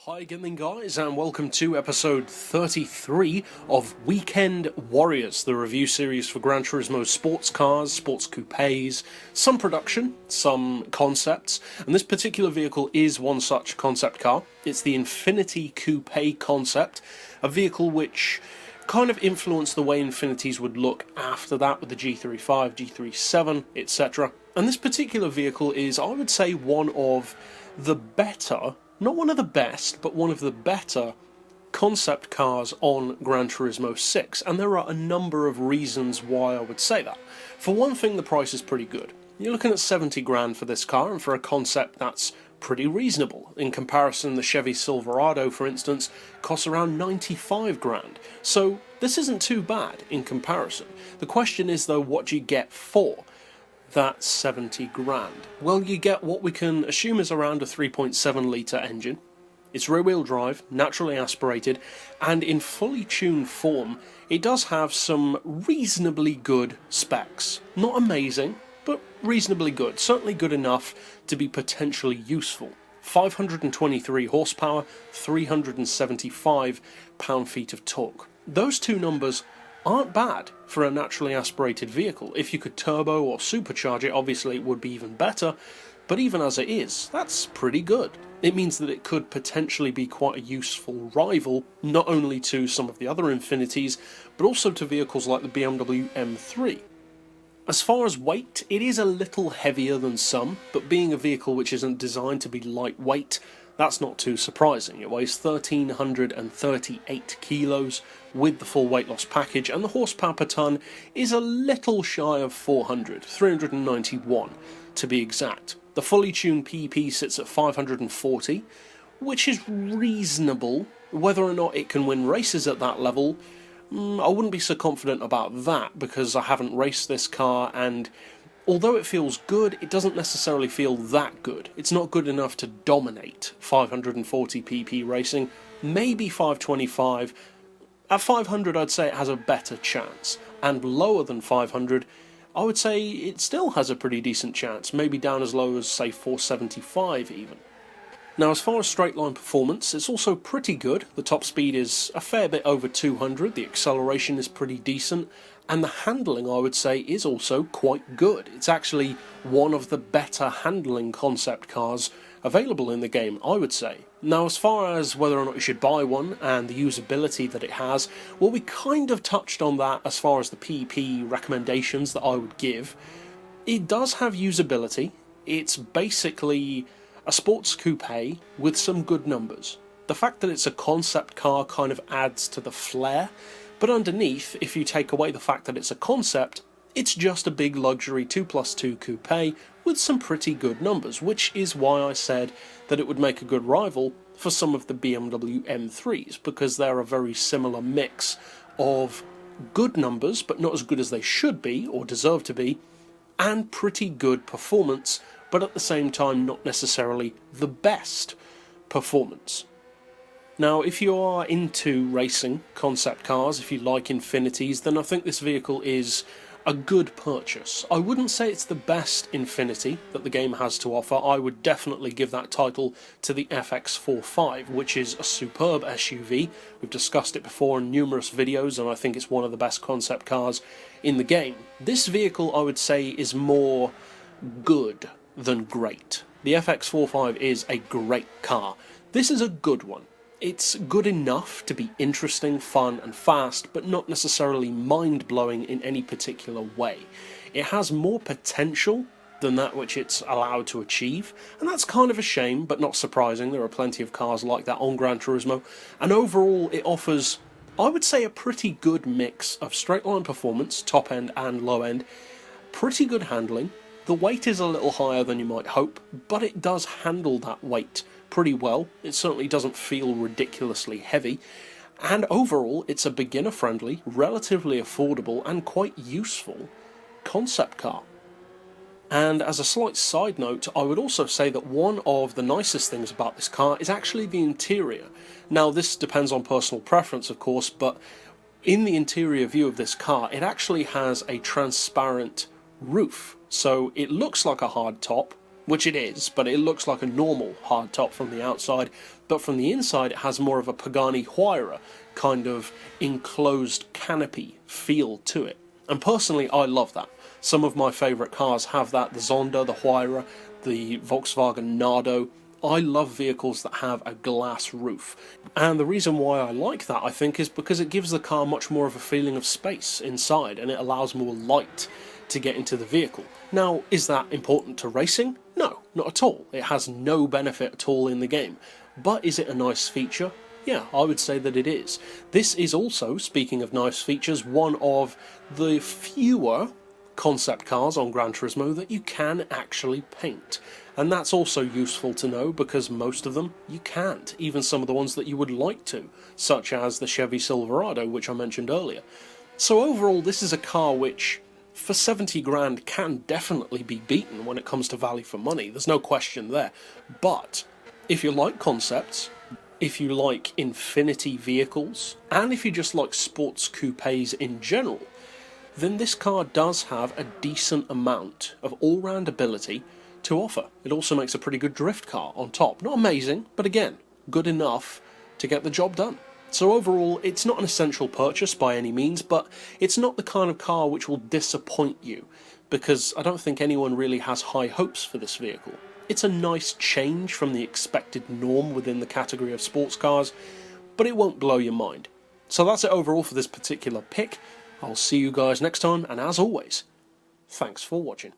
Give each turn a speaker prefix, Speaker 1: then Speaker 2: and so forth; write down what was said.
Speaker 1: Hi again guys, and welcome to episode 33 of Weekend Warriors, the review series for GranTurismo sports cars, sports coupes, some production, some concepts, and this particular vehicle is one such concept car. It's the Infiniti Coupe Concept, a vehicle which kind of influenced the way Infinitis would look after that with the G35, G37, etc. And this particular vehicle is, I would say, one of the better, not one of the best, but one of the better concept cars on GranTurismo 6, and there are a number of reasons why I would say that. For one thing, the price is pretty good. You're looking at 70 grand for this car, and for a concept that's pretty reasonable. In comparison, the Chevy Silverado, for instance, costs around 95 grand. So this isn't too bad in comparison. The question is though, what do you get for that 70 grand? Well, you get what we can assume is around a 3.7 litre engine. It's rear-wheel drive, naturally aspirated, and in fully tuned form, it does have some reasonably good specs. Not amazing, but reasonably good. Certainly good enough to be potentially useful. 523 horsepower, 375 pound-feet of torque. Those two numbers aren't bad for a naturally aspirated vehicle. If you could turbo or supercharge it, obviously it would be even better, but even as it is, that's pretty good. It means that it could potentially be quite a useful rival, not only to some of the other Infinitis, but also to vehicles like the BMW M3. As far as weight, it is a little heavier than some, but being a vehicle which isn't designed to be lightweight, that's not too surprising. It weighs 1,338 kilos with the full weight loss package, and the horsepower per tonne is a little shy of 400, 391 to be exact. The fully tuned PP sits at 540, which is reasonable. Whether or not it can win races at that level, I wouldn't be so confident about that, because I haven't raced this car, and although it feels good, it doesn't necessarily feel that good. It's not good enough to dominate 540 pp racing, maybe 525. At 500 I'd say it has a better chance, and lower than 500 I would say it still has a pretty decent chance, maybe down as low as say 475 even. Now, as far as straight line performance, it's also pretty good. The top speed is a fair bit over 200, the acceleration is pretty decent, and the handling, I would say, is also quite good. It's actually one of the better handling concept cars available in the game, I would say. Now, as far as whether or not you should buy one and the usability that it has, well, we kind of touched on that as far as the PP recommendations that I would give. It does have usability. It's basically a sports coupe with some good numbers. The fact that it's a concept car kind of adds to the flair, but underneath, if you take away the fact that it's a concept, it's just a big luxury 2+2 coupe with some pretty good numbers, which is why I said that it would make a good rival for some of the BMW M3s, because they're a very similar mix of good numbers, but not as good as they should be or deserve to be, and pretty good performance, but at the same time not necessarily the best performance. Now, if you are into racing concept cars, if you like Infinitis, then I think this vehicle is a good purchase. I wouldn't say it's the best Infiniti that the game has to offer. I would definitely give that title to the FX45, which is a superb SUV. We've discussed it before in numerous videos, and I think it's one of the best concept cars in the game. This vehicle, I would say, is more good than great. The FX45 is a great car. This is a good one. It's good enough to be interesting, fun and fast, but not necessarily mind-blowing in any particular way. It has more potential than that which it's allowed to achieve, and that's kind of a shame, but not surprising. There are plenty of cars like that on GranTurismo, and overall it offers, I would say, a pretty good mix of straight-line performance, top end and low end, pretty good handling. The weight is a little higher than you might hope, but it does handle that weight pretty well. It certainly doesn't feel ridiculously heavy, and overall it's a beginner-friendly, relatively affordable and quite useful concept car. And as a slight side note, I would also say that one of the nicest things about this car is actually the interior. Now, this depends on personal preference, of course, but in the interior view of this car, it actually has a transparent roof. So it looks like a hard top, which it is, but it looks like a normal hardtop from the outside, but from the inside it has more of a Pagani Huayra kind of enclosed canopy feel to it. And personally, I love that. Some of my favourite cars have that, the Zonda, the Huayra, the Volkswagen Nardo. I love vehicles that have a glass roof, and the reason why I like that, I think, is because it gives the car much more of a feeling of space inside, and it allows more light to get into the vehicle. Now, is that important to racing? No, not at all. It has no benefit at all in the game. But is it a nice feature? Yeah, I would say that it is. This is also, speaking of nice features, one of the fewer concept cars on GranTurismo that you can actually paint. And that's also useful to know, because most of them you can't, even some of the ones that you would like to, such as the Chevy Silverado, which I mentioned earlier. So overall, this is a car which, for 70 grand, can definitely be beaten when it comes to value for money. There's no question there. But if you like concepts, if you like Infiniti vehicles, and if you just like sports coupes in general, then this car does have a decent amount of all-round ability to offer. It also makes a pretty good drift car on top. Not amazing, but again, good enough to get the job done. So overall, it's not an essential purchase by any means, but it's not the kind of car which will disappoint you, because I don't think anyone really has high hopes for this vehicle. It's a nice change from the expected norm within the category of sports cars, but it won't blow your mind. So that's it overall for this particular pick. I'll see you guys next time, and as always, thanks for watching.